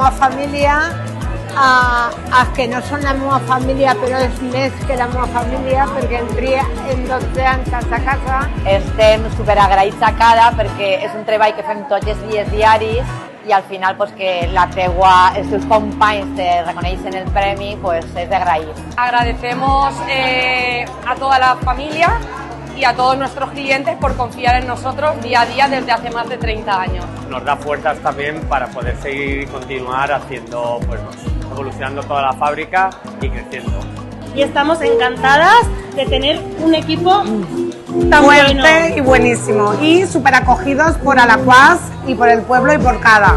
meva família, els que no són la meva família però és més que la meva família perquè en 12 anys a casa. Estem superagraïts a cada perquè és un treball que fem tots els dies diaris i al final pues, que els teus companys te reconeixen el premi pues, és d'agrair. Agradecemos a toda la familia y a todos nuestros clientes por confiar en nosotros día a día desde hace más de 30 años. Nos da fuerzas también para poder seguir y continuar haciendo, pues, evolucionando toda la fábrica y creciendo. Y estamos encantadas de tener un equipo tan fuerte bueno y buenísimo y súper acogidos por Alacuás y por el pueblo y por cada.